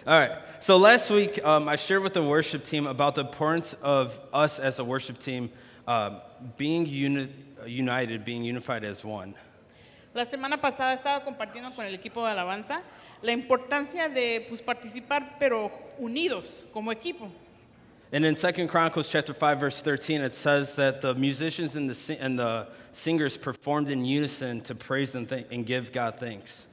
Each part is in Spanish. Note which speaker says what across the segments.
Speaker 1: All right. So last week, I shared with the worship team about the importance of us as a worship team being united, being unified as one.
Speaker 2: La semana pasada estaba compartiendo con el equipo de alabanza la importancia de participar, pero unidos como equipo.
Speaker 1: And in 2 Chronicles chapter 5, verse 13, it says that the musicians and the singers performed in unison to praise and give God thanks.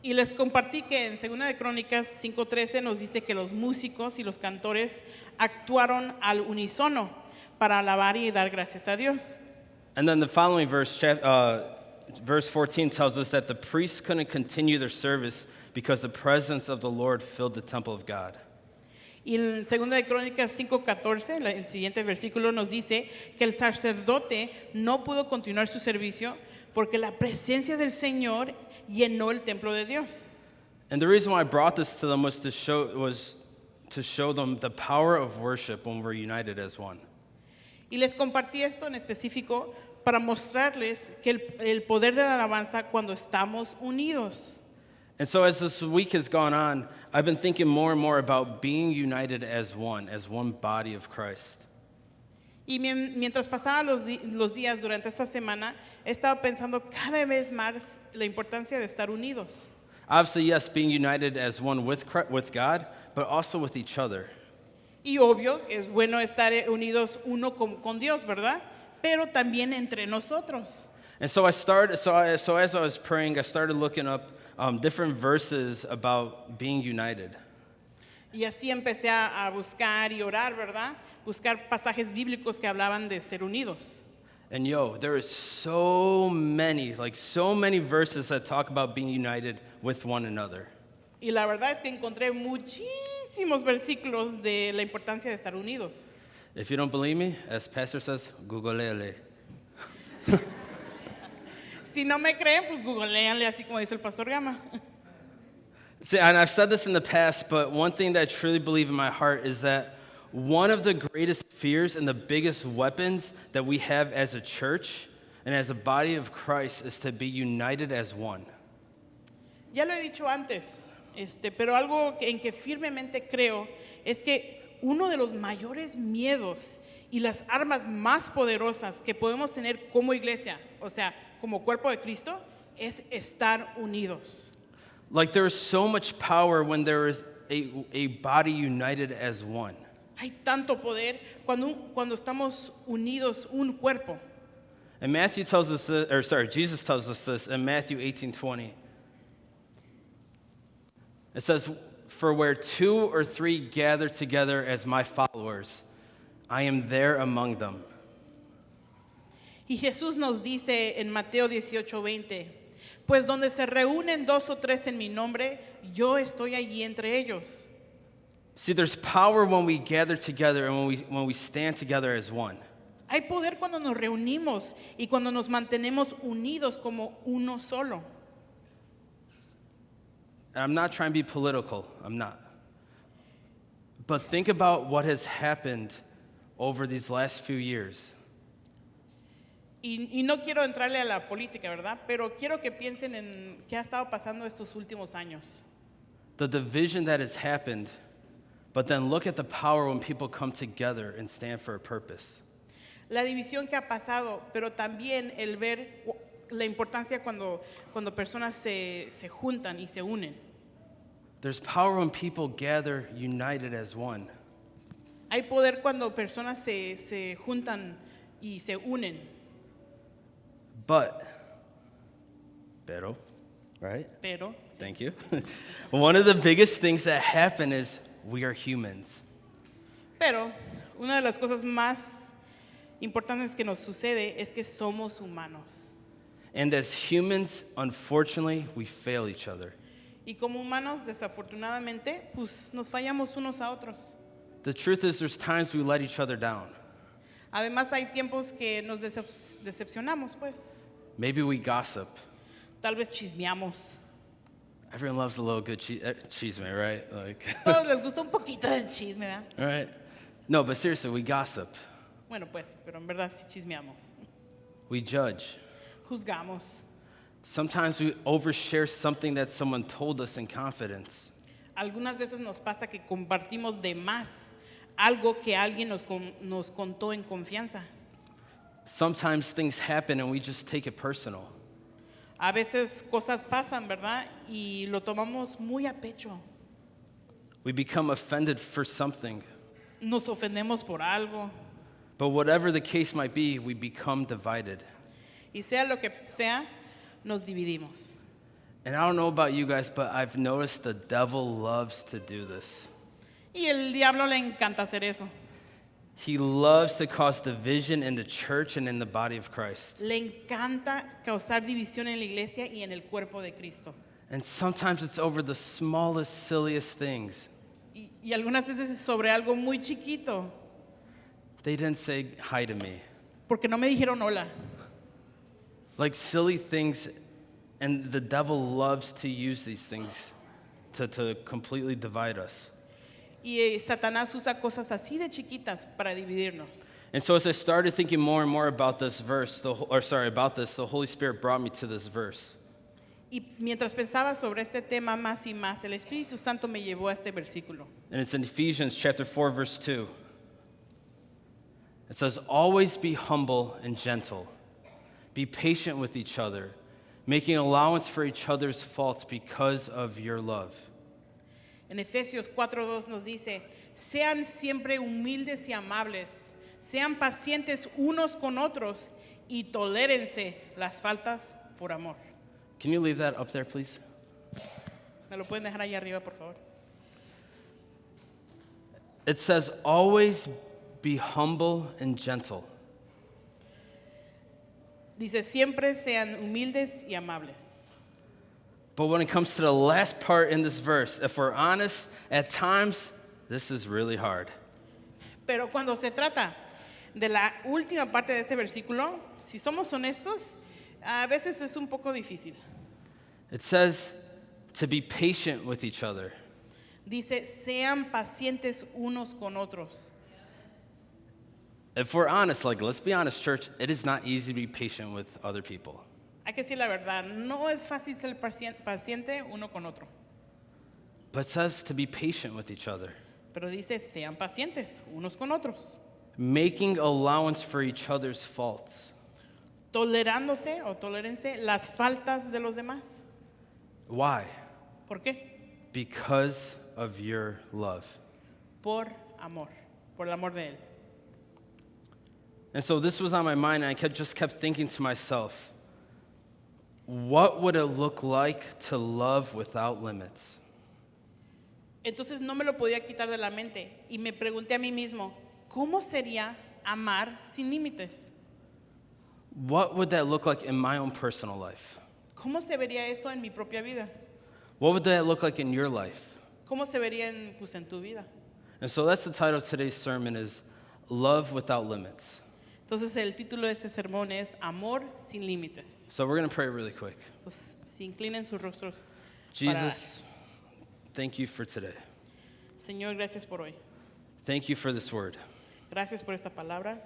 Speaker 2: Y les compartí que en 2 de Crónicas 5:13 nos dice que los músicos y los cantores actuaron al unísono para alabar y dar gracias a Dios.
Speaker 1: And then the following verse 14 tells us that the priests couldn't continue their service because the presence of the Lord filled the temple of God.
Speaker 2: Y en 2 de Crónicas 5:14, el siguiente versículo nos dice que el sacerdote no pudo continuar su servicio porque la presencia del Señor llenó el templo de Dios.
Speaker 1: And the reason why I brought this to them was to show them the power of worship when we're united as one.
Speaker 2: Y les compartí esto en específico para mostrarles que el poder de la alabanza cuando estamos unidos.
Speaker 1: And so as this week has gone on, I've been thinking more and more about being united as one body of Christ.
Speaker 2: Y mientras pasaban los días durante esta semana, he estado pensando cada vez más la importancia de estar unidos.
Speaker 1: Obviously, yes, being united as one with God, but also with each other.
Speaker 2: Y obvio, es bueno estar unidos uno con Dios, ¿verdad? Pero también entre nosotros.
Speaker 1: And so as I was praying, I started looking up different verses about being united.
Speaker 2: Y así empecé a buscar y orar, ¿verdad? Buscar pasajes bíblicos que hablaban de ser unidos.
Speaker 1: And there is so many verses that talk about being united with one another.
Speaker 2: Y la verdad es que encontré muchísimos versículos de la importancia de estar unidos.
Speaker 1: If you don't believe me, as Pastor says, googleele.
Speaker 2: Si no me creen, pues googleanle, así como dice el Pastor Gama.
Speaker 1: See, and I've said this in the past, but one thing that I truly believe in my heart is that one of the greatest fears and the biggest weapons that we have as a church and as a body of Christ is to be united as one.
Speaker 2: Ya lo he dicho antes, pero algo en que firmemente creo es que uno de los mayores miedos y las armas más poderosas que podemos tener como iglesia, o sea, como cuerpo de Cristo, es estar unidos.
Speaker 1: Like there is so much power when there is a body united as one.
Speaker 2: Hay tanto poder cuando estamos unidos un cuerpo.
Speaker 1: And Jesus tells us this in Matthew 18:20. It says, "For where 2 or 3 gather together as my followers, I am there among them."
Speaker 2: Y Jesús nos dice en Mateo 18:20, pues donde se reúnen 2 o 3 en mi nombre, yo estoy allí entre ellos.
Speaker 1: See, there's power when we gather together and when we stand together as one.
Speaker 2: Hay poder cuando nos reunimos y cuando nos mantenemos unidos como uno solo.
Speaker 1: And I'm not trying to be political, I'm not. But think about what has happened over these last few years.
Speaker 2: Y no quiero entrarle a la política, ¿verdad? Pero quiero que piensen en qué ha estado pasando estos últimos años.
Speaker 1: The division that has happened, but then look at the power when people come together and stand for a purpose.
Speaker 2: La división que ha pasado, pero también el ver la importancia cuando personas se juntan y se unen.
Speaker 1: There's power when people gather united as one.
Speaker 2: Hay poder cuando personas se juntan y se unen.
Speaker 1: Pero, right?
Speaker 2: Pero,
Speaker 1: Thank you. One of the biggest things that happen is we are humans.
Speaker 2: Pero una de las cosas más importantes que nos sucede es que somos humanos.
Speaker 1: And as humans, unfortunately, we fail each other.
Speaker 2: Y como humanos, desafortunadamente, pues nos fallamos unos a otros.
Speaker 1: The truth is there's times we let each other down.
Speaker 2: Además hay tiempos que nos decepcionamos, pues.
Speaker 1: Maybe we gossip.
Speaker 2: Tal vez chismeamos.
Speaker 1: Everyone loves a little good chisme, right? Like,
Speaker 2: Todos les gusta un poquito del chisme, ¿verdad?
Speaker 1: right? No, but seriously, we gossip.
Speaker 2: Bueno, pues, pero en verdad sí chismeamos.
Speaker 1: We judge.
Speaker 2: Juzgamos.
Speaker 1: Sometimes we overshare something that someone told us in confidence.
Speaker 2: algunas veces nos pasa que compartimos de más algo que alguien nos contó en confianza.
Speaker 1: Sometimes things happen and we just take it personal.
Speaker 2: A veces cosas pasan, ¿verdad? Y lo tomamos muy a pecho.
Speaker 1: We become offended for something.
Speaker 2: Nos ofendemos por algo.
Speaker 1: But whatever the case might be, we become divided.
Speaker 2: Y sea lo que sea, nos dividimos.
Speaker 1: And I don't know about you guys, but I've noticed the devil loves to do this.
Speaker 2: Y el diablo le encanta hacer eso.
Speaker 1: He loves to cause division in the church and in the body of Christ.
Speaker 2: Le encanta causar división en la iglesia y en el cuerpo de Cristo.
Speaker 1: And sometimes it's over the smallest, silliest things.
Speaker 2: Y algunas veces es sobre algo muy chiquito,
Speaker 1: They didn't say hi to me.
Speaker 2: porque no me dijeron hola.
Speaker 1: Like silly things, and the devil loves to use these things to completely divide us.
Speaker 2: Y Satanás usa cosas así de chiquitas para dividirnos.
Speaker 1: And so as I started thinking more and more about this verse, the Holy Spirit brought me to this verse.
Speaker 2: Y mientras pensaba sobre este tema más y más, el Espíritu Santo me llevó a este versículo.
Speaker 1: And it's in Ephesians chapter 4, verse 2. It says, always be humble and gentle. Be patient with each other, making allowance for each other's faults because of your love.
Speaker 2: En Efesios 4:2 nos dice, sean siempre humildes y amables, sean pacientes unos con otros y tolérense las faltas por amor.
Speaker 1: Can you leave that up there, please?
Speaker 2: ¿Me lo pueden dejar ahí arriba, por favor?
Speaker 1: It says, always be humble and gentle.
Speaker 2: Dice, siempre sean humildes y amables.
Speaker 1: But when it comes to the last part in this verse, if we're honest, at times, this is really hard.
Speaker 2: Pero cuando se trata de la última parte de este versículo, si somos honestos, a veces es un poco difícil.
Speaker 1: It says to be patient with each other.
Speaker 2: Dice, sean pacientes unos con otros.
Speaker 1: If we're honest, like, let's be honest, church, it is not easy to be patient with other people.
Speaker 2: Hay que decir la verdad, no es fácil ser paciente uno con otro.
Speaker 1: But it says to be patient with each other,
Speaker 2: Pero dice, sean pacientes unos con otros.
Speaker 1: making allowance for each other's faults.
Speaker 2: Tolerándose o tolérense las faltas de los demás.
Speaker 1: Why?
Speaker 2: ¿Por qué?
Speaker 1: Because of your love.
Speaker 2: Por amor, por el amor de Él.
Speaker 1: And so this was on my mind, and I just kept thinking to myself, what would it look like to love without limits?
Speaker 2: Entonces no me lo podía quitar de la mente y me pregunté a mí mismo, ¿cómo sería amar sin límites?
Speaker 1: What would that look like in my own personal life?
Speaker 2: ¿Cómo se vería eso en mi propia vida?
Speaker 1: What would that look like in your life?
Speaker 2: ¿Cómo se vería en tu vida?
Speaker 1: And so that's the title of today's sermon is Love Without Limits.
Speaker 2: Entonces el título de este sermón es Amor sin límites.
Speaker 1: So we're going to pray really quick.
Speaker 2: Entonces, si inclinen sus rostros.
Speaker 1: Jesus, thank you for today.
Speaker 2: Señor, gracias por hoy.
Speaker 1: Thank you for this word.
Speaker 2: Gracias por esta palabra.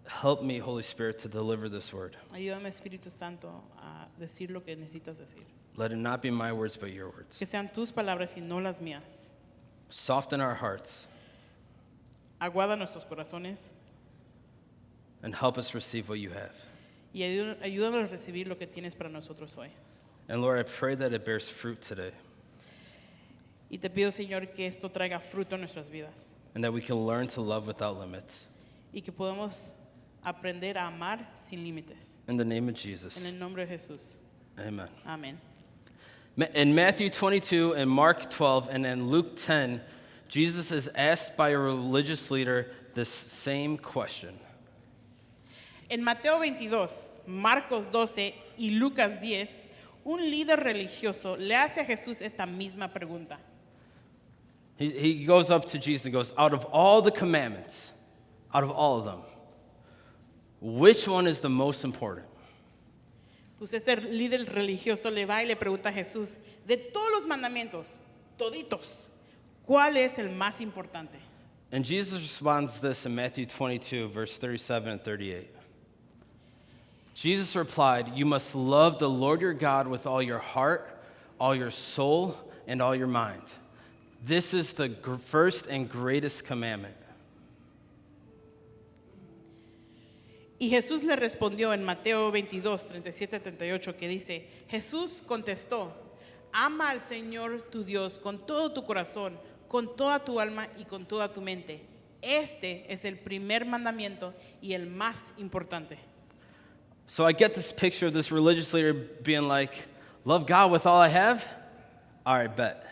Speaker 1: Help me, Holy Spirit, to deliver this word.
Speaker 2: Ayúdame, Espíritu Santo, a decir lo que necesitas decir.
Speaker 1: Let it not be my words, but your words.
Speaker 2: Que sean tus palabras y no las mías.
Speaker 1: Soften our hearts
Speaker 2: Aguada nuestros corazones
Speaker 1: and help us receive what you have.
Speaker 2: y ayúdanos a recibir lo que tienes para nosotros hoy.
Speaker 1: And Lord, I pray that it bears fruit today
Speaker 2: Y te pido, Señor, que esto traiga fruto en nuestras vidas
Speaker 1: and that we can learn to love without limits.
Speaker 2: y que podamos aprender a amar sin límites.
Speaker 1: In the name of
Speaker 2: En
Speaker 1: Jesus,
Speaker 2: el nombre de Jesús.
Speaker 1: amen.
Speaker 2: Amén.
Speaker 1: In Matthew 22 and Mark 12 and in Luke 10, Jesus is asked by a religious leader this same question.
Speaker 2: En Mateo 22, Marcos 12 y Lucas 10, un líder religioso le hace a Jesús esta misma pregunta.
Speaker 1: He goes up to Jesus and goes, out of all the commandments, out of all of them, which one is the most important?
Speaker 2: Pues este líder religioso le va y le pregunta a Jesús, de todos los mandamientos, toditos, ¿cuál es el más importante?
Speaker 1: And Jesus responds this in Matthew 22, verse 37 and 38. Jesus replied, you must love the Lord your God with all your heart, all your soul, and all your mind. This is the first and greatest commandment.
Speaker 2: Y Jesús le respondió en Mateo 22, 37, 38, que dice, Jesús contestó, ama al Señor tu Dios con todo tu corazón, con toda tu alma y con toda tu mente. Este es el primer mandamiento y el más importante.
Speaker 1: So I get this picture of this religious leader being like, love God with all I have? All right, bet.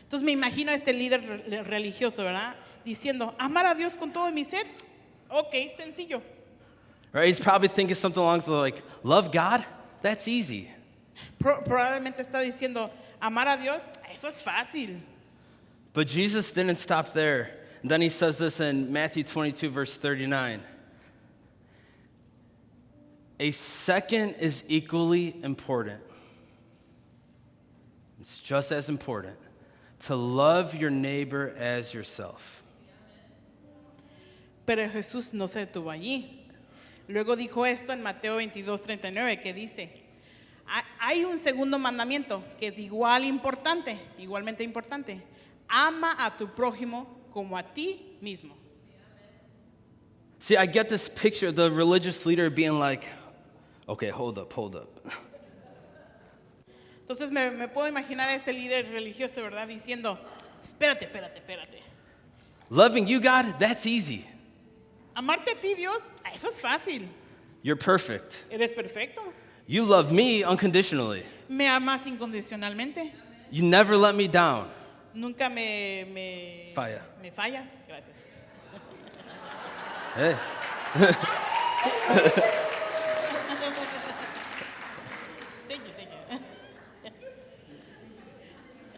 Speaker 2: Entonces me imagino a este líder religioso, ¿verdad? Diciendo, amar a Dios con todo mi ser. Ok, sencillo.
Speaker 1: Right? He's probably thinking something along the like, love God? That's easy.
Speaker 2: Probablemente está diciendo, amar a Dios, eso es fácil.
Speaker 1: But Jesus didn't stop there. And then he says this in Matthew 22, verse 39. A second is equally important. It's just as important to love your neighbor as yourself.
Speaker 2: Pero Jesús no se detuvo allí. Luego dijo esto en Mateo 22, 39, que dice, hay un segundo mandamiento que es igualmente importante. Ama a tu prójimo como a ti mismo.
Speaker 1: See, I get this picture of the religious leader being like, okay, hold up.
Speaker 2: Entonces me puedo imaginar a este líder religioso, ¿verdad? Diciendo, espérate.
Speaker 1: Loving you, God, that's easy.
Speaker 2: Amarte a ti, Dios, eso es fácil.
Speaker 1: You're perfect.
Speaker 2: Eres perfecto.
Speaker 1: You love me unconditionally.
Speaker 2: Me amas incondicionalmente.
Speaker 1: You never let me down.
Speaker 2: Nunca me
Speaker 1: Falla.
Speaker 2: Me fallas. Gracias.
Speaker 1: Hey.
Speaker 2: Thank you.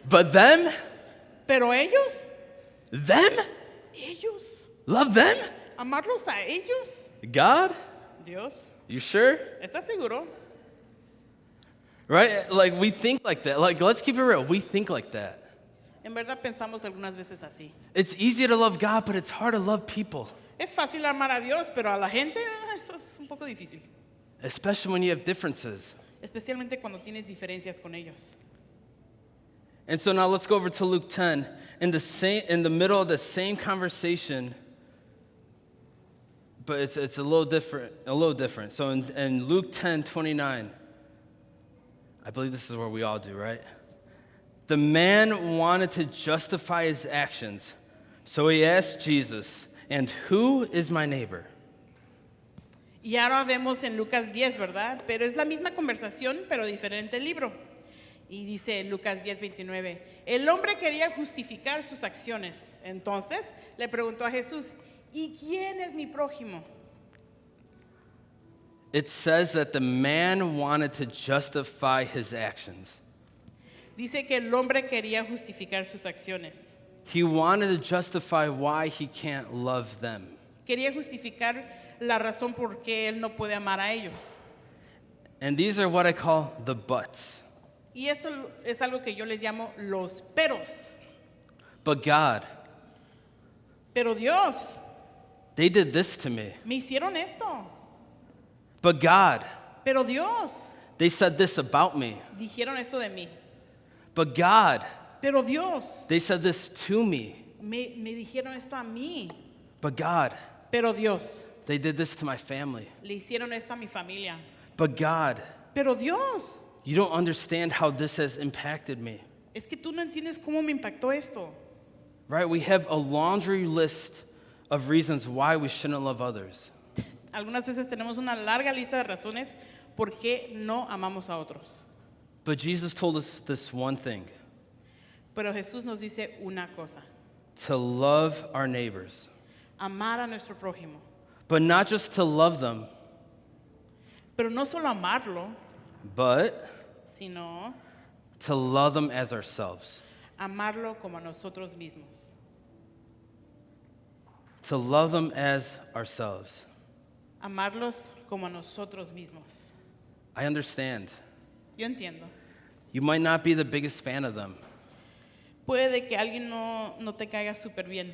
Speaker 1: But them?
Speaker 2: Pero ellos,
Speaker 1: Love them?
Speaker 2: amarlos a ellos,
Speaker 1: God?
Speaker 2: Dios,
Speaker 1: You sure?
Speaker 2: ¿estás seguro?
Speaker 1: Right? Like, we think like that. Like, let's keep it real. We think like that.
Speaker 2: En verdad pensamos algunas veces así.
Speaker 1: It's easy to love God, but it's hard to love people,
Speaker 2: Es fácil amar a Dios, pero a la gente eso es un poco difícil.
Speaker 1: especially when you have differences.
Speaker 2: Especialmente cuando tienes diferencias con ellos.
Speaker 1: And so now let's go over to Luke 10. In the middle of the same conversation, but it's a little different. So in Luke 10:29, I believe this is where we all do, right? The man wanted to justify his actions, so he asked Jesus, "And who is my neighbor?"
Speaker 2: Y ahora vemos en Lucas 10, ¿verdad? Pero es la misma conversación, pero diferente libro. Y dice Lucas 10:29, el hombre quería justificar sus acciones. Entonces le preguntó a Jesús, ¿y quién es mi prójimo?
Speaker 1: It says that the man wanted to justify his actions.
Speaker 2: Dice que el hombre quería justificar sus acciones.
Speaker 1: He wanted to justify why he can't love them.
Speaker 2: Quería justificar la razón por qué él no puede amar a ellos.
Speaker 1: And these are what I call the buts.
Speaker 2: Y esto es algo que yo les llamo los peros.
Speaker 1: But God,
Speaker 2: Pero Dios,
Speaker 1: they did this to me.
Speaker 2: me hicieron esto.
Speaker 1: But God,
Speaker 2: Pero Dios,
Speaker 1: they said this about me.
Speaker 2: dijeron esto de mí.
Speaker 1: But God,
Speaker 2: Pero Dios,
Speaker 1: they said this to me.
Speaker 2: me dijeron esto a mí.
Speaker 1: But God,
Speaker 2: Pero Dios,
Speaker 1: they did this to my family.
Speaker 2: le hicieron esto a mi familia.
Speaker 1: But God,
Speaker 2: Pero Dios,
Speaker 1: you don't understand how this has impacted me.
Speaker 2: es que tú no entiendes cómo me impactó esto.
Speaker 1: Right? We have a laundry list of reasons why we shouldn't love others.
Speaker 2: Algunas veces tenemos una larga lista de razones por qué no amamos a otros.
Speaker 1: But Jesus told us this one thing,
Speaker 2: Pero Jesús nos dice una cosa,
Speaker 1: to love our neighbors.
Speaker 2: amar a nuestro prójimo.
Speaker 1: But not just to love them,
Speaker 2: Pero no solo amarlo,
Speaker 1: but
Speaker 2: sino
Speaker 1: to love them as ourselves.
Speaker 2: amarlo como a nosotros mismos.
Speaker 1: To love them as ourselves.
Speaker 2: Amarlos como a nosotros mismos.
Speaker 1: I understand.
Speaker 2: Yo entiendo.
Speaker 1: You might not be the biggest fan of them,
Speaker 2: Puede que alguien no te caiga súper bien,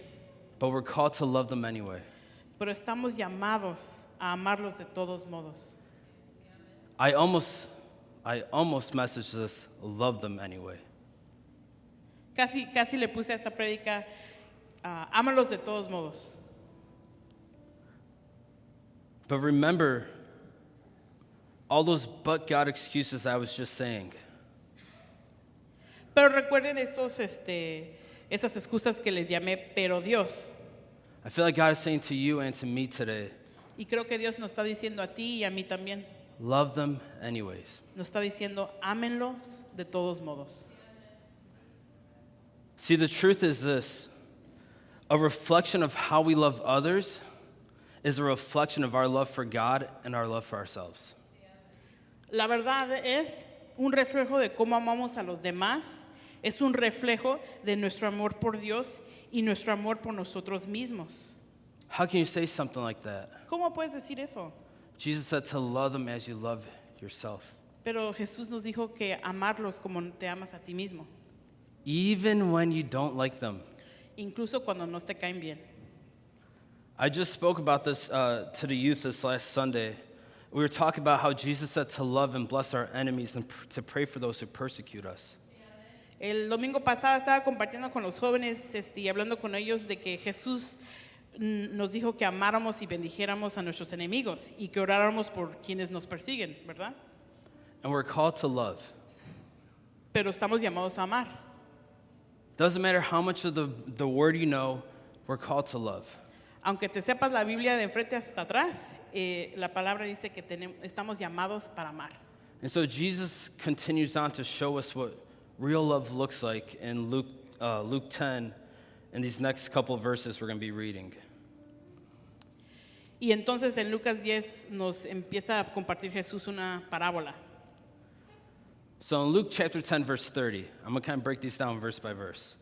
Speaker 1: but we're called to love them anyway.
Speaker 2: pero estamos llamados a amarlos de todos modos.
Speaker 1: I almost messaged this, love them anyway.
Speaker 2: Casi le puse a esta prédica, ámalos de todos modos.
Speaker 1: But remember all those but God excuses I was just saying.
Speaker 2: Pero recuerden esas excusas que les llamé, pero Dios.
Speaker 1: I feel like God is saying to you and to me today,
Speaker 2: Y creo que Dios nos está diciendo a ti y a mí también.
Speaker 1: love them anyways.
Speaker 2: Nos está diciendo, ámenlos de todos modos.
Speaker 1: See, the truth is this: a reflection of how we love others is a reflection of our love for God and our love for ourselves.
Speaker 2: La verdad es un reflejo de cómo amamos a los demás, es un reflejo de nuestro amor por Dios y nuestro amor por nosotros mismos.
Speaker 1: How can you say something like that?
Speaker 2: ¿Cómo puedes decir eso?
Speaker 1: Jesus said to love them as you love yourself.
Speaker 2: Pero Jesús nos dijo que amarlos como te amas a ti mismo,
Speaker 1: Even when you don't like them.
Speaker 2: incluso cuando no te caen bien.
Speaker 1: I just spoke about this to the youth this last Sunday. We were talking about how Jesus said to love and bless our enemies and to pray for those who persecute us.
Speaker 2: El domingo pasado estaba compartiendo con los jóvenes y hablando con ellos de que Jesús nos dijo que amáramos y bendijéramos a nuestros enemigos y que oráramos por quienes nos persiguen, ¿verdad?
Speaker 1: And we're called to love.
Speaker 2: Pero estamos llamados a amar.
Speaker 1: Doesn't matter how much of the word you know, we're called to love.
Speaker 2: Aunque te sepas la Biblia de enfrente hasta atrás, la palabra dice que estamos llamados para amar.
Speaker 1: And so Jesus continues on to show us what real love looks like in Luke 10, in these next couple of verses we're going to be reading.
Speaker 2: Y entonces en Lucas 10 nos empieza a compartir Jesús una parábola.
Speaker 1: So in Luke chapter 10, verse 30, I'm going to kind of break these down verse by verse.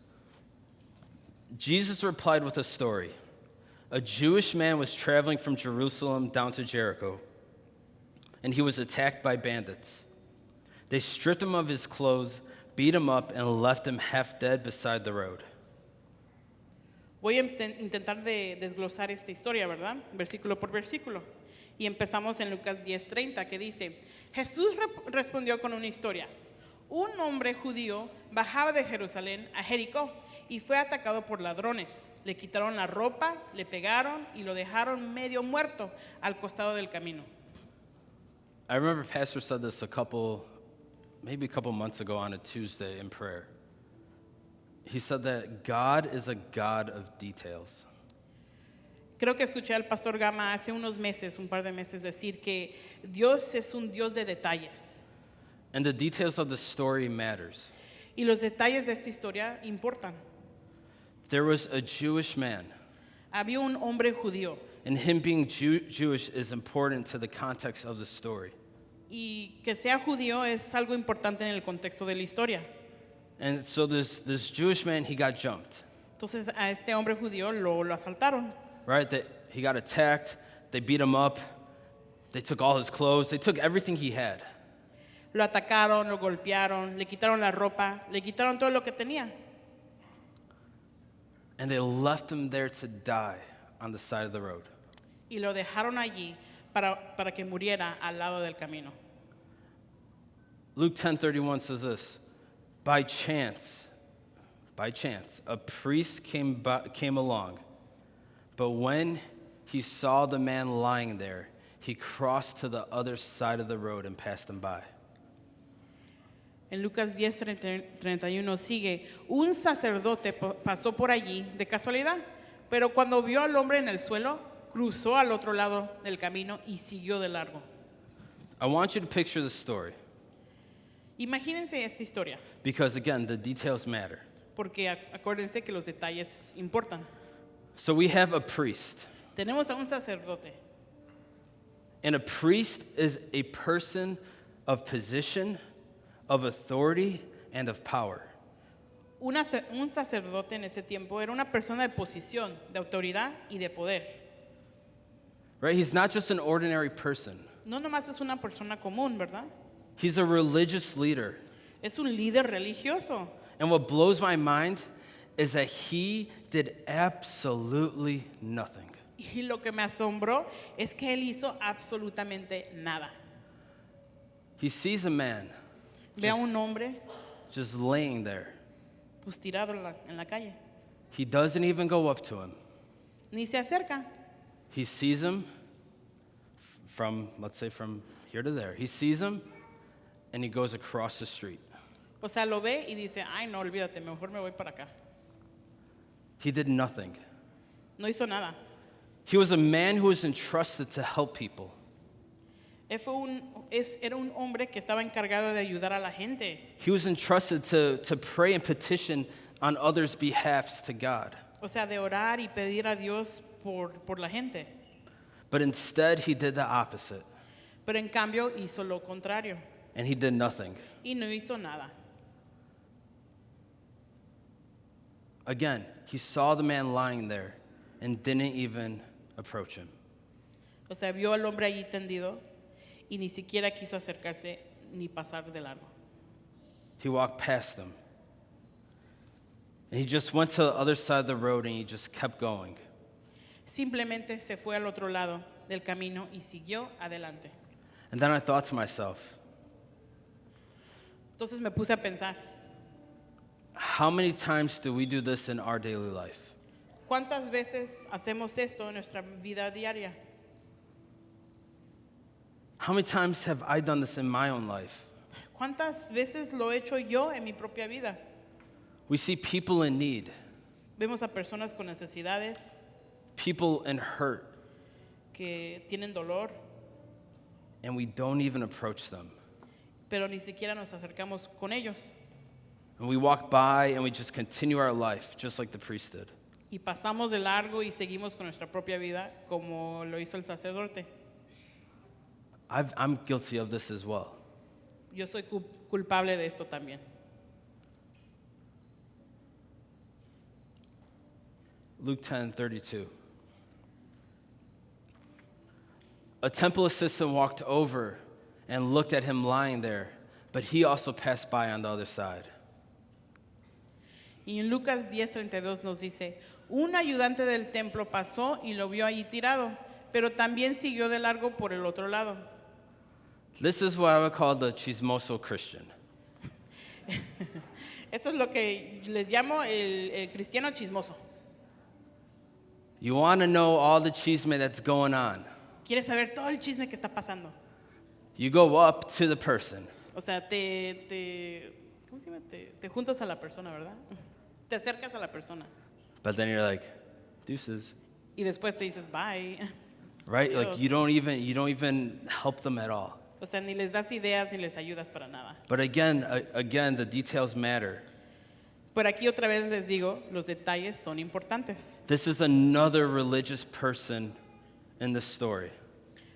Speaker 1: Jesus replied with a story. A Jewish man was traveling from Jerusalem down to Jericho, and he was attacked by bandits. They stripped him of his clothes, beat him up, and left him half dead beside the road.
Speaker 2: Voy a intentar de desglosar esta historia, ¿verdad? Versículo por versículo. Y empezamos en Lucas 10:30, que dice, Jesús respondió con una historia. Un hombre judío bajaba de Jerusalén a Jericó y fue atacado por ladrones. Le quitaron la ropa, le pegaron y lo dejaron medio muerto al costado del camino.
Speaker 1: I remember Pastor said this maybe a couple months ago on a Tuesday in prayer. He said that God is a God of details.
Speaker 2: Creo que escuché al pastor Gama hace un par de meses, decir que Dios es un Dios de detalles.
Speaker 1: And the details of the story matters.
Speaker 2: Y los detalles de esta historia importan.
Speaker 1: There was a Jewish man,
Speaker 2: Había un hombre judío
Speaker 1: and him being Jewish is important to the context of the story.
Speaker 2: y que sea judío es algo importante en el contexto de la historia.
Speaker 1: And so this Jewish man, he got jumped,
Speaker 2: Entonces a este hombre judío lo asaltaron.
Speaker 1: right? He got attacked, they beat him up, they took all his clothes, they took everything he had.
Speaker 2: Lo atacaron, lo golpearon, le quitaron la ropa, le quitaron todo lo que tenía.
Speaker 1: And they left him there to die on the side of the road.
Speaker 2: Y lo dejaron allí para que muriera al lado del camino.
Speaker 1: Luke 10:31 says this, by chance, a priest came along, but when he saw the man lying there, he crossed to the other side of the road and passed him by.
Speaker 2: En Lucas 10:31 sigue, un sacerdote pasó por allí de casualidad, pero cuando vio al hombre en el suelo, cruzó al otro lado del camino y siguió de largo.
Speaker 1: I want you to picture the story
Speaker 2: Imagínense esta historia,
Speaker 1: because, again, the details matter.
Speaker 2: porque acuérdense que los detalles importan.
Speaker 1: So we have a priest,
Speaker 2: Tenemos a un sacerdote,
Speaker 1: and a priest is a person of position, of authority, and of power.
Speaker 2: un sacerdote en ese tiempo era una persona de posición, de autoridad y de poder.
Speaker 1: Right? He's not just an ordinary person.
Speaker 2: No nomás es una persona común, ¿verdad?
Speaker 1: He's a religious leader.
Speaker 2: Es un líder religioso.
Speaker 1: And what blows my mind is that he did absolutely nothing.
Speaker 2: Y lo que me asombró es que él hizo absolutamente nada.
Speaker 1: He sees a man
Speaker 2: Ve a un hombre
Speaker 1: just laying there,
Speaker 2: pues tirado en la calle.
Speaker 1: He doesn't even go up to him.
Speaker 2: Ni se acerca.
Speaker 1: He sees him from, let's say, from here to there. He sees him, and he goes across the street.
Speaker 2: O sea, lo ve y dice, ay, no, olvídate, mejor me voy para acá.
Speaker 1: He did nothing.
Speaker 2: No hizo nada.
Speaker 1: He was a man who was entrusted to help people.
Speaker 2: Era un hombre que estaba encargado de ayudar a la gente.
Speaker 1: He was entrusted to pray and petition on others' behalfs to God.
Speaker 2: O sea, de orar y pedir a Dios por la gente.
Speaker 1: But instead, he did the opposite,
Speaker 2: Pero en cambio hizo lo contrario
Speaker 1: and he did nothing.
Speaker 2: y no hizo nada.
Speaker 1: Again, he saw the man lying there and didn't even approach him.
Speaker 2: O sea, vio al hombre allí tendido y ni siquiera quiso acercarse ni pasar de largo.
Speaker 1: He walked past him. And he just went to the other side of the road and he just kept going.
Speaker 2: Simplemente se fue al otro lado del camino y siguió adelante.
Speaker 1: And then I thought to myself,
Speaker 2: Entonces me puse a pensar,
Speaker 1: how many times do we do this in our daily life?
Speaker 2: ¿cuántas veces hacemos esto en nuestra vida diaria?
Speaker 1: How many times have I done this in my own life?
Speaker 2: ¿Cuántas veces lo he hecho yo en mi propia vida?
Speaker 1: We see people in need,
Speaker 2: Vemos a personas con necesidades,
Speaker 1: people in hurt,
Speaker 2: que tienen dolor,
Speaker 1: and we don't even approach them.
Speaker 2: pero ni siquiera nos acercamos con ellos.
Speaker 1: And we walk by and we just continue our life, just like the priest did.
Speaker 2: Y pasamos de largo y seguimos con nuestra propia vida, como lo hizo el sacerdote.
Speaker 1: I'm guilty of this as well.
Speaker 2: Yo soy culpable de esto también.
Speaker 1: Luke 10:32. A temple assistant walked over and looked at him lying there, but he also passed by on the other side.
Speaker 2: Y en Lucas 10:32 nos dice, un ayudante del templo pasó y lo vio allí tirado, pero también siguió de largo por el otro lado.
Speaker 1: This is what I would call the chismoso Christian.
Speaker 2: Esto es lo que les llamo el cristiano chismoso.
Speaker 1: You want to know all the chisme that's going on.
Speaker 2: Quiere saber todo el chisme que está pasando.
Speaker 1: You go up to the person.
Speaker 2: O sea, ¿cómo se llama? Te juntas a la persona, ¿verdad? Te acercas a la persona.
Speaker 1: But then you're like, deuces.
Speaker 2: Y después te dices, bye.
Speaker 1: Right?
Speaker 2: Adiós.
Speaker 1: Like you don't even help them at all.
Speaker 2: O sea, ni les das ideas ni les ayudas para nada.
Speaker 1: But again, the details matter.
Speaker 2: Pero aquí otra vez les digo, los detalles son importantes.
Speaker 1: This is another religious person in the story.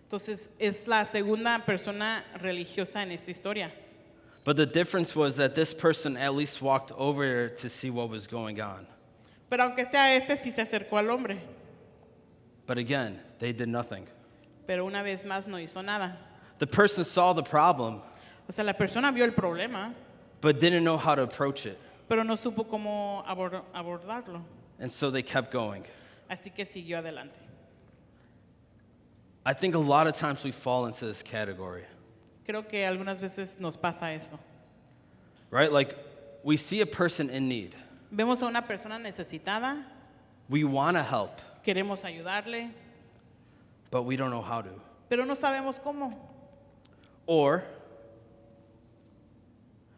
Speaker 2: Entonces, es la segunda persona religiosa en esta historia.
Speaker 1: But the difference was that this person at least walked over there to see what was going on.
Speaker 2: Pero aunque sea este, sí se acercó al hombre.
Speaker 1: But again, they did nothing.
Speaker 2: Pero una vez más no hizo nada.
Speaker 1: The person saw the problem,
Speaker 2: O sea, la persona vio el problema,
Speaker 1: but didn't know how to approach it.
Speaker 2: pero no supo cómo abordarlo.
Speaker 1: And so they kept going.
Speaker 2: Así que siguió adelante.
Speaker 1: I think a lot of times we fall into this category,
Speaker 2: Creo que algunas veces nos pasa eso.
Speaker 1: right? Like we see a person in need.
Speaker 2: Vemos a una persona necesitada,
Speaker 1: We want to help,
Speaker 2: queremos ayudarle,
Speaker 1: but we don't know how to.
Speaker 2: pero no sabemos cómo.
Speaker 1: Or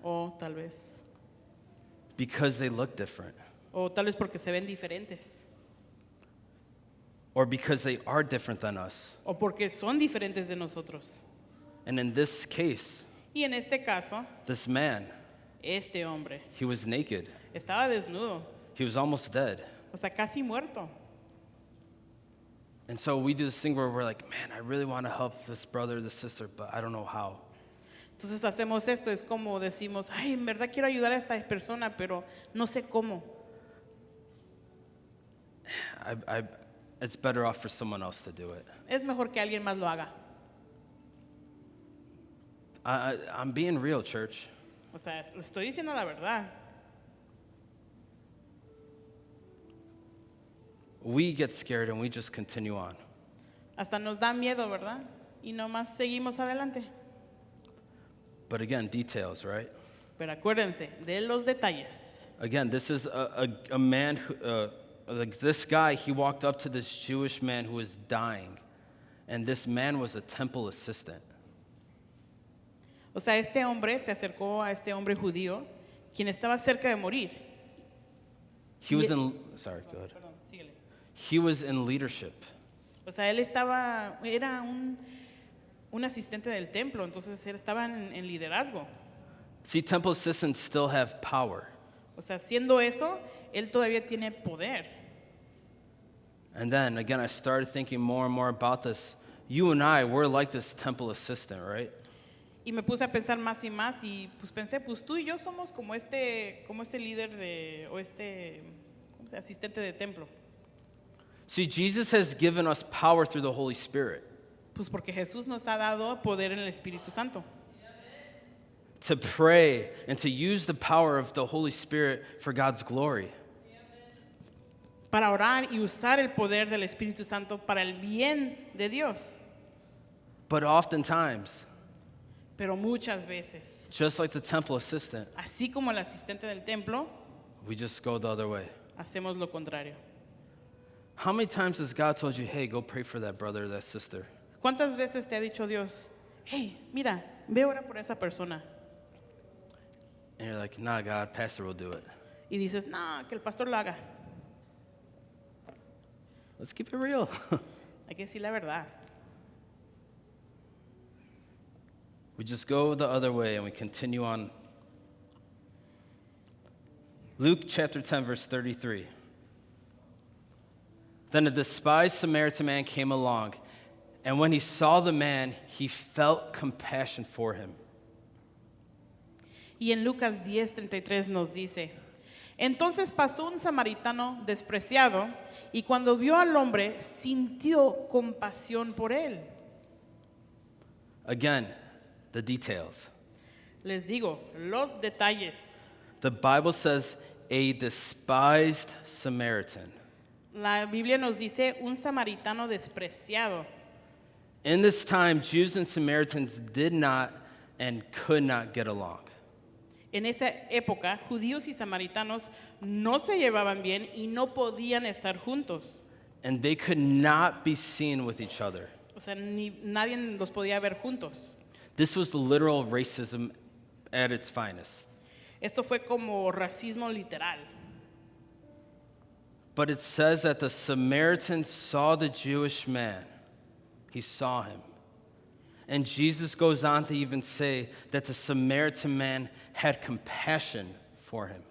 Speaker 2: O tal vez.
Speaker 1: because they look different,
Speaker 2: O tal vez porque se ven diferentes.
Speaker 1: or because they are different than us.
Speaker 2: O porque son diferentes de nosotros.
Speaker 1: And in this case,
Speaker 2: Y en este caso,
Speaker 1: this man,
Speaker 2: este hombre
Speaker 1: he was naked.
Speaker 2: estaba desnudo.
Speaker 1: He was almost dead.
Speaker 2: O sea, casi muerto.
Speaker 1: And so we do this thing where we're like, man, I really want to help this brother, this sister, but I don't know how.
Speaker 2: Entonces hacemos esto, es como decimos, ay, en verdad quiero ayudar a esta persona, pero no sé cómo.
Speaker 1: It's better off for someone else to do it.
Speaker 2: Es mejor que alguien más lo haga.
Speaker 1: I'm being real, church.
Speaker 2: O sea, le estoy diciendo la verdad.
Speaker 1: We get scared and we just continue on.
Speaker 2: Hasta nos da miedo, ¿verdad? Y nomás seguimos adelante.
Speaker 1: But again, details, right?
Speaker 2: Pero acuérdense de los detalles.
Speaker 1: Again, this is a man who, like this guy, he walked up to this Jewish man who was dying, and this man was a temple assistant.
Speaker 2: O sea, este hombre se acercó a este hombre judío, quien estaba cerca de morir.
Speaker 1: He was in, sorry, go ahead.
Speaker 2: Perdón, síguele.
Speaker 1: He was in leadership.
Speaker 2: O sea, era un asistente del templo, entonces él estaba en liderazgo.
Speaker 1: See, temple assistants still have power.
Speaker 2: O sea, siendo eso, él todavía tiene poder.
Speaker 1: And then again, I started thinking more and more about this. You and I, we're like this temple assistant, right?
Speaker 2: Y me puse a pensar más y más y pues pensé, pues tú y yo somos como este líder o ¿cómo se llama? Asistente de templo.
Speaker 1: See, Jesus has given us power through the Holy Spirit
Speaker 2: Pues porque Jesús nos ha dado poder en el Espíritu Santo
Speaker 1: to pray and to use the power of the Holy Spirit for God's glory.
Speaker 2: para orar y usar el poder del Espíritu Santo para el bien de Dios.
Speaker 1: But oftentimes,
Speaker 2: Pero muchas veces,
Speaker 1: just like the temple assistant,
Speaker 2: así como el asistente del templo,
Speaker 1: we just go the other way.
Speaker 2: hacemos lo contrario.
Speaker 1: How many times has God told you, hey, go pray for that brother or that sister?
Speaker 2: ¿Cuántas veces te ha dicho Dios, hey, mira, ve ora por esa persona?
Speaker 1: And you're like, nah, God, pastor will do it.
Speaker 2: Y dices, no, que el pastor lo haga.
Speaker 1: Let's keep it real.
Speaker 2: Hay que decir la verdad.
Speaker 1: We just go the other way and we continue on. Luke chapter 10, verse 33. Then a despised Samaritan man came along, and when he saw the man, he felt compassion for him.
Speaker 2: Y en Lucas 10:33 nos dice, entonces pasó un samaritano despreciado y cuando vio al hombre sintió compasión por él.
Speaker 1: Again, the details.
Speaker 2: Les digo, los detalles.
Speaker 1: The Bible says a despised Samaritan.
Speaker 2: La Biblia nos dice un samaritano despreciado.
Speaker 1: In this time, Jews and Samaritans did not and could not get along.
Speaker 2: En esa época, judíos y samaritanos no se llevaban bien y no podían estar juntos.
Speaker 1: And they could not be seen with each other.
Speaker 2: O sea, nadie los podía ver juntos.
Speaker 1: This was literal racism at its finest.
Speaker 2: Esto fue como racismo literal.
Speaker 1: But it says that the Samaritan saw the Jewish man. He saw him. And Jesus goes on to even say that the Samaritan man had compassion for him.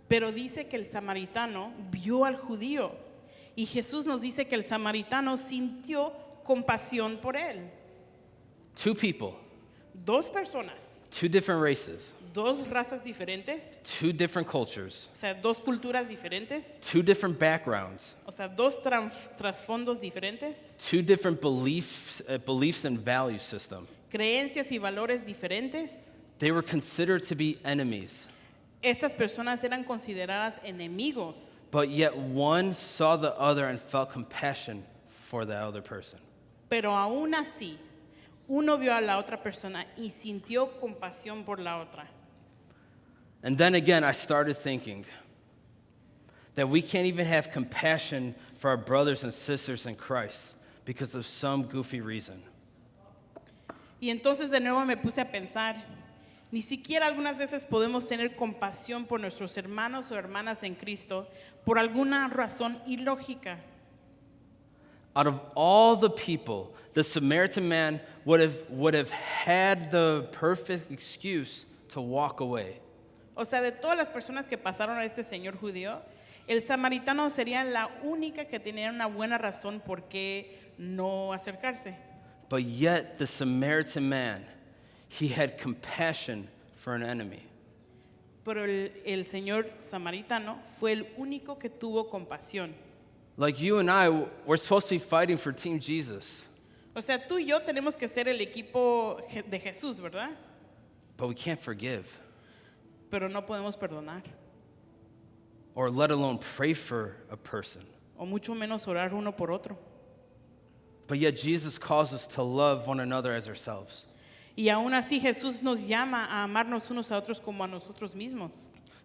Speaker 2: Pero dice que el samaritano vio al judío. Y Jesús nos dice que el samaritano sintió compasión por él.
Speaker 1: Two people,
Speaker 2: Dos personas,
Speaker 1: two different races,
Speaker 2: dos razas diferentes,
Speaker 1: two different cultures,
Speaker 2: o sea, dos culturas diferentes,
Speaker 1: two different backgrounds,
Speaker 2: o sea, dos trasfondos diferentes,
Speaker 1: two different beliefs and value system.
Speaker 2: creencias y valores diferentes.
Speaker 1: They were considered to be enemies,
Speaker 2: Estas personas eran consideradas enemigos,
Speaker 1: but yet one saw the other and felt compassion for the other person.
Speaker 2: pero aún así, uno vio a la otra persona y sintió compasión por la otra.
Speaker 1: And then again, I started thinking that we can't even have compassion for our brothers and sisters in Christ because of some goofy reason.
Speaker 2: Y entonces de nuevo me puse a pensar, ni siquiera algunas veces podemos tener compasión por nuestros hermanos o hermanas en Cristo por alguna razón ilógica.
Speaker 1: Out of all the people, the Samaritan man would have had the perfect excuse to walk away.
Speaker 2: O sea, de todas las personas que pasaron a este señor judío, el samaritano sería la única que tenía una buena razón por qué no acercarse.
Speaker 1: But yet, the Samaritan man, he had compassion for an enemy.
Speaker 2: Pero el señor samaritano fue el único que tuvo compasión.
Speaker 1: Like you and I, we're supposed to be fighting for Team Jesus,
Speaker 2: O sea, tú y yo tenemos que ser el equipo de Jesús, ¿verdad?
Speaker 1: but we can't forgive,
Speaker 2: Pero no podemos perdonar,
Speaker 1: or let alone pray for a person.
Speaker 2: o mucho menos orar uno por otro.
Speaker 1: But yet, Jesus calls us to love one another as ourselves.
Speaker 2: Y aún así Jesús nos llama a amarnos unos a otros como a nosotros mismos.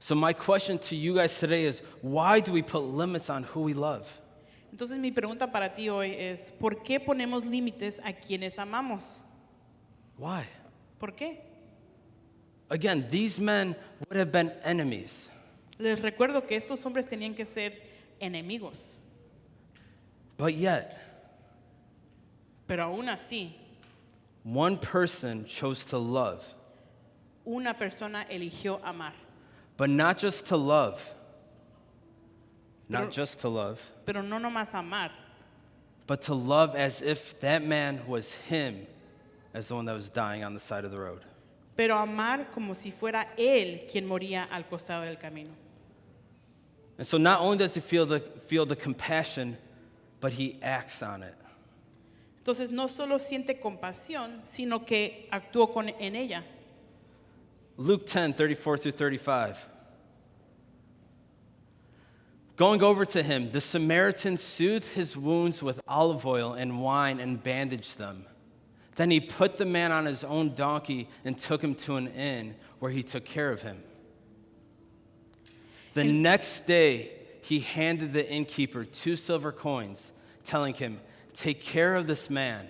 Speaker 1: So my question to you guys today is, why do we put limits on who we love?
Speaker 2: Entonces mi pregunta para ti hoy es, ¿por qué ponemos límites a quienes amamos?
Speaker 1: Why?
Speaker 2: ¿Por qué?
Speaker 1: Again, these men would have been enemies.
Speaker 2: Les recuerdo que estos hombres tenían que ser enemigos,
Speaker 1: But yet,
Speaker 2: pero aún así,
Speaker 1: one person chose to love.
Speaker 2: una persona eligió amar.
Speaker 1: But not just to love.
Speaker 2: Pero-
Speaker 1: Not just to love,
Speaker 2: Pero no nomás amar,
Speaker 1: but to love as if that man was him as the one that was dying on the side of the road.
Speaker 2: pero amar como si fuera él quien moría al costado del camino.
Speaker 1: And so not only does he feel the compassion, but he acts on it.
Speaker 2: Entonces no solo siente compasión, sino que actuó en ella.
Speaker 1: Luke 10, 34 through 35. Going over to him, the Samaritan soothed his wounds with olive oil and wine and bandaged them. Then he put the man on his own donkey and took him to an inn where he took care of him. The next day, he handed the innkeeper 2 silver coins, telling him, "Take care of this man.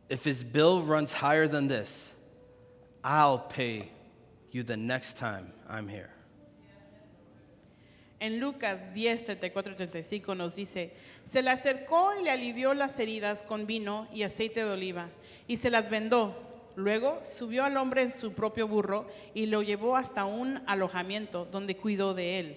Speaker 1: If his bill runs higher than this, I'll pay you the next time I'm here."
Speaker 2: En Lucas 10, 34 y 35 nos dice, se le acercó y le alivió las heridas con vino y aceite de oliva y se las vendó. Luego subió al hombre en su propio burro y lo llevó hasta un alojamiento donde cuidó de él.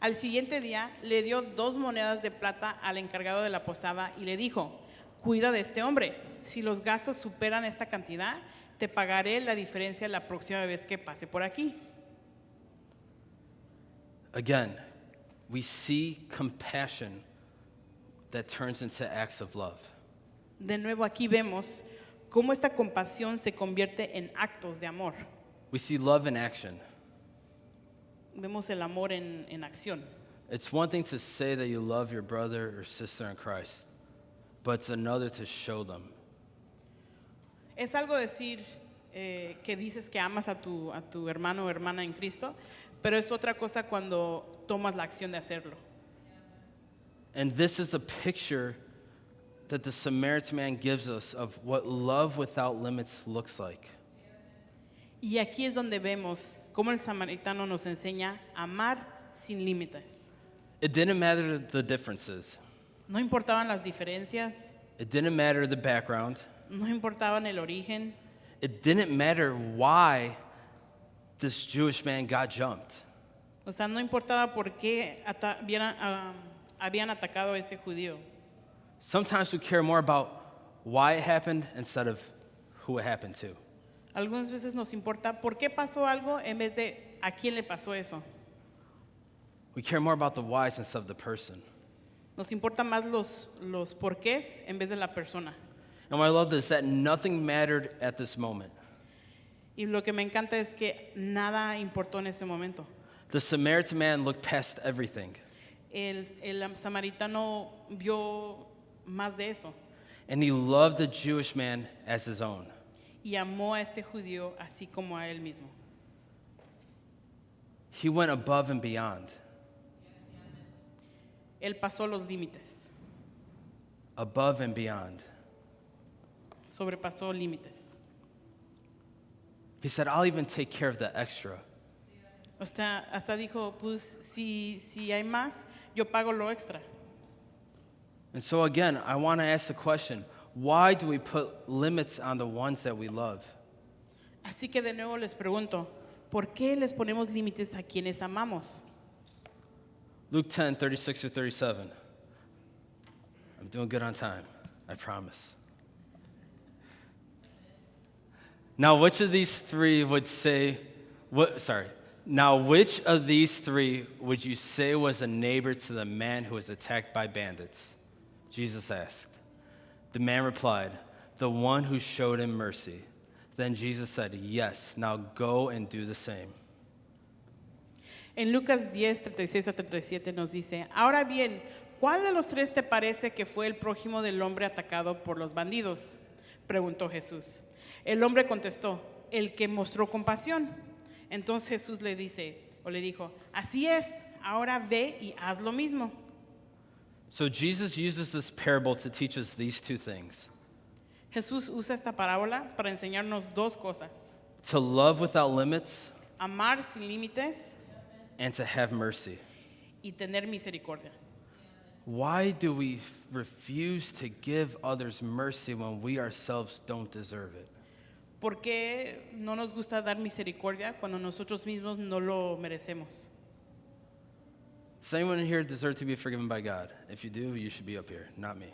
Speaker 2: Al siguiente día le dio 2 monedas de plata al encargado de la posada y le dijo, cuida de este hombre. Si los gastos superan esta cantidad, te pagaré la diferencia la próxima vez que pase por aquí.
Speaker 1: Again, we see compassion that turns into acts of love.
Speaker 2: De nuevo aquí vemos cómo esta compasión se convierte en actos de amor.
Speaker 1: We see love in action.
Speaker 2: Vemos el amor en acción.
Speaker 1: It's one thing to say that you love your brother or sister in Christ, but it's another to show them.
Speaker 2: Es algo decir que dices que amas a tu hermano o hermana en Cristo, pero es otra cosa cuando tomas la acción de hacerlo.
Speaker 1: And this is a picture that the Samaritan man gives us of what love without limits looks like.
Speaker 2: Y aquí es donde vemos cómo el samaritano nos enseña a amar sin límites.
Speaker 1: It didn't matter the differences.
Speaker 2: No importaban las diferencias,
Speaker 1: It didn't matter the background.
Speaker 2: no importaban el origen,
Speaker 1: It didn't matter why this Jewish man got jumped.
Speaker 2: o sea, no importaba por qué habían atacado a este judío.
Speaker 1: Sometimes we care more about why it happened instead of who it happened to.
Speaker 2: Algunas veces nos importa por qué pasó algo en vez de a quién le pasó eso.
Speaker 1: We care more about the whys instead of the person.
Speaker 2: Nos importa más los porqués en vez de la persona.
Speaker 1: And what I love is that nothing mattered at this moment.
Speaker 2: Y lo que me encanta es que nada importó en ese momento.
Speaker 1: The Samaritan man looked past everything,
Speaker 2: El samaritano vio más de eso
Speaker 1: and he loved the Jewish man as his own.
Speaker 2: y amó a este judío así como a él mismo.
Speaker 1: He went above and beyond.
Speaker 2: Él pasó los límites,
Speaker 1: Above and beyond.
Speaker 2: sobrepasó límites.
Speaker 1: He said, "I'll even take care of the extra."
Speaker 2: O sea, hasta dijo, pues si hay más, yo pago lo extra.
Speaker 1: And so again, I want to ask the question, why do we put limits on the ones that we love?
Speaker 2: Así que de nuevo les pregunto, ¿por qué les ponemos límites a quienes amamos?
Speaker 1: Luke 10, 36 through 37. I'm doing good on time, I promise. Now, which of these three would you say was a neighbor to the man who was attacked by bandits? Jesus asked. The man replied, "The one who showed him mercy." Then Jesus said, "Yes, now go and do the same."
Speaker 2: En Lucas 10, 36 a 37 nos dice, ahora bien, ¿cuál de los 3 te parece que fue el prójimo del hombre atacado por los bandidos? preguntó Jesús. El hombre contestó, el que mostró compasión. Entonces Jesús le dijo, así es, ahora ve y haz lo mismo.
Speaker 1: So Jesus uses this parable to teach us these two things:
Speaker 2: Jesús usa esta parábola para enseñarnos dos cosas:
Speaker 1: to love without limits
Speaker 2: amar sin límites
Speaker 1: and to have mercy.
Speaker 2: y tener misericordia.
Speaker 1: Why do we refuse to give others mercy when we ourselves don't deserve it?
Speaker 2: ¿Por qué no nos gusta dar misericordia cuando nosotros mismos no lo merecemos?
Speaker 1: Does anyone in here deserve to be forgiven by God? If you do, you should be up here, not me.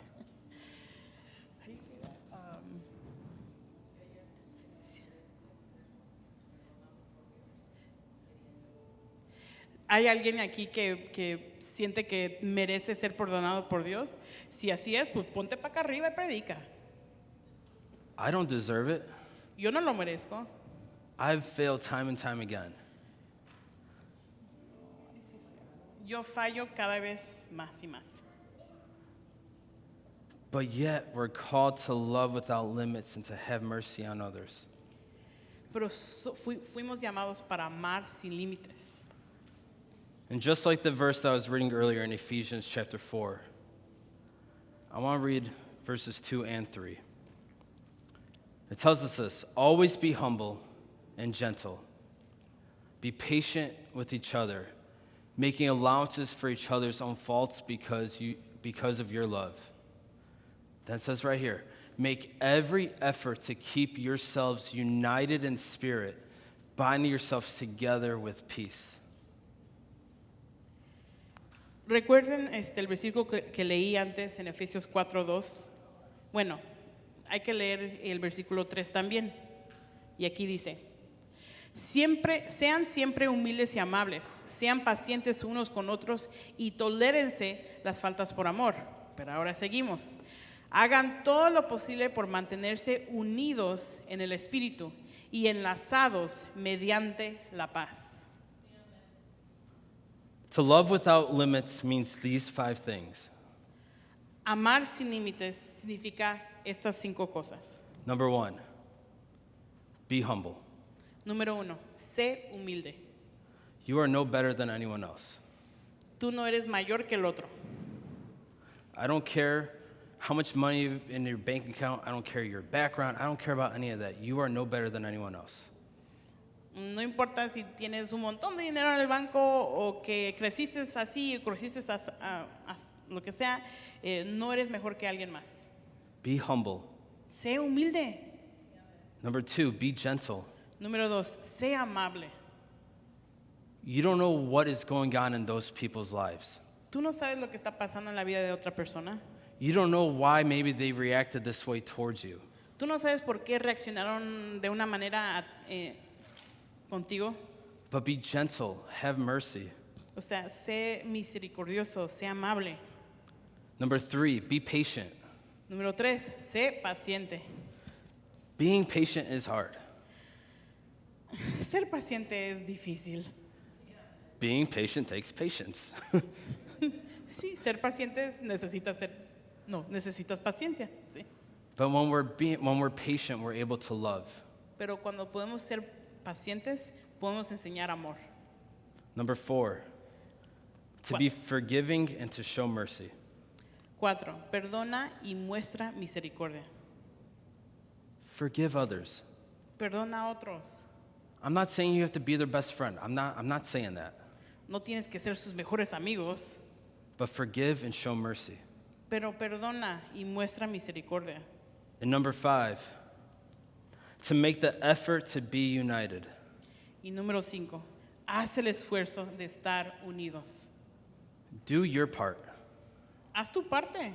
Speaker 1: ¿Hay alguien aquí que siente que merece ser perdonado por Dios? Si así es, pues ponte para acá arriba y predica. I don't deserve it.
Speaker 2: Yo no lo merezco.
Speaker 1: I've failed time and time again.
Speaker 2: Yo fallo cada vez más y más.
Speaker 1: But yet, we're called to love without limits and to have mercy on others.
Speaker 2: Pero fuimos llamados para amar sin límites.
Speaker 1: And just like the verse that I was reading earlier in Ephesians chapter 4, I want to read verses 2 and 3. It tells us this: always be humble and gentle. Be patient with each other, making allowances for each other's own faults because of your love. Then it says right here, make every effort to keep yourselves united in spirit, binding yourselves together with peace.
Speaker 2: Recuerden el versículo que leí antes en Efesios 4:2. Bueno, hay que leer el versículo 3 también. Y aquí dice: sean siempre humildes y amables, sean pacientes unos con otros y tolérense las faltas por amor. Pero ahora seguimos. Hagan todo lo posible por mantenerse unidos en el espíritu y enlazados mediante la paz.
Speaker 1: To love without limits means these 5 things.
Speaker 2: Amar sin límites significa estas 5 cosas.
Speaker 1: Number 1, be humble.
Speaker 2: Número 1, sé humilde.
Speaker 1: You are no better than anyone else.
Speaker 2: Tú no eres mayor que el otro.
Speaker 1: I don't care how much money in your bank account. I don't care your background. I don't care about any of that. You are no better than anyone else.
Speaker 2: No importa si tienes un montón de dinero en el banco o que creciste así o creciste lo que sea, no eres mejor que alguien más.
Speaker 1: Be humble.
Speaker 2: Sé humilde.
Speaker 1: Number 2, be gentle.
Speaker 2: Número 2, sé amable.
Speaker 1: You don't know what is going on in those people's lives.
Speaker 2: Tú no sabes lo que está pasando en la vida de otra persona.
Speaker 1: You don't know why maybe they reacted this way towards you.
Speaker 2: Tú no sabes por qué reaccionaron de una manera contigo.
Speaker 1: But be gentle, have mercy.
Speaker 2: O sea, sé misericordioso, sé amable.
Speaker 1: Number 3, be patient.
Speaker 2: Número 3, sé paciente.
Speaker 1: Being patient is hard.
Speaker 2: Ser paciente es difícil.
Speaker 1: Being patient takes patience.
Speaker 2: Sí, ser paciente necesitas paciencia. Sí.
Speaker 1: But when we're patient, we're able to love.
Speaker 2: Pero cuando podemos ser pacientes, podemos enseñar amor.
Speaker 1: Number 4, to be forgiving and to show mercy.
Speaker 2: 4, perdona y muestra misericordia.
Speaker 1: Forgive others.
Speaker 2: Perdona a otros.
Speaker 1: I'm not saying you have to be their best friend. I'm not saying that.
Speaker 2: No tienes que ser sus mejores amigos,
Speaker 1: But forgive and show mercy.
Speaker 2: pero perdona y muestra misericordia.
Speaker 1: And number 5, to make the effort to be united.
Speaker 2: Y número 5, haz el esfuerzo de estar unidos.
Speaker 1: Do your part.
Speaker 2: Haz tu parte.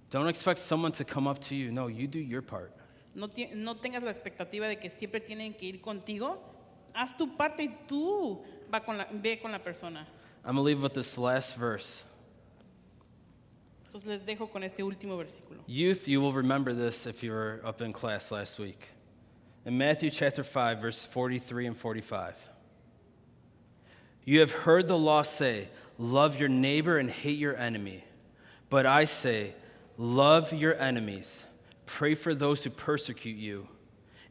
Speaker 1: Don't expect someone to come up to you. No, you do your part.
Speaker 2: No tengas la expectativa de que siempre tienen que ir contigo. Haz tu parte y tú ve con la persona.
Speaker 1: I'm going to leave with this last verse.
Speaker 2: Entonces les dejo con este último versículo.
Speaker 1: Youth, you will remember this if you were up in class last week. In Matthew chapter 5, verse 43 and 45. You have heard the law say, love your neighbor and hate your enemy. But I say, love your enemies. Pray for those who persecute you.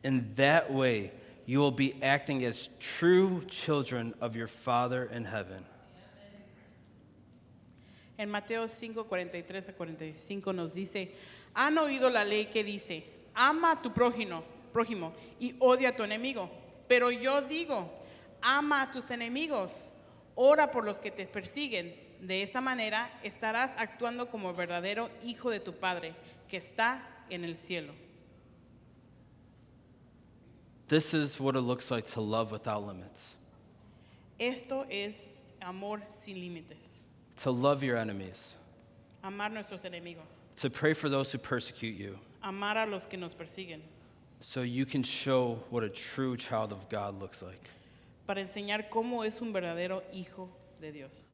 Speaker 1: In that way, you will be acting as true children of your Father in heaven.
Speaker 2: En Mateo 5, 43 a 45 nos dice, han oído la ley que dice, ama a tu prójimo y odia a tu enemigo. Pero yo digo, ama a tus enemigos, ora por los que te persiguen. De esa manera estarás actuando como verdadero hijo de tu Padre, que está en el cielo.
Speaker 1: This is what it looks like to love without limits,
Speaker 2: Esto es amor sin límites.
Speaker 1: to love your enemies,
Speaker 2: Amar a nuestros enemigos.
Speaker 1: to pray for those who persecute you,
Speaker 2: Amar a los que nos persiguen.
Speaker 1: so you can show what a true child of God looks like.
Speaker 2: Para enseñar cómo es un verdadero hijo de Dios.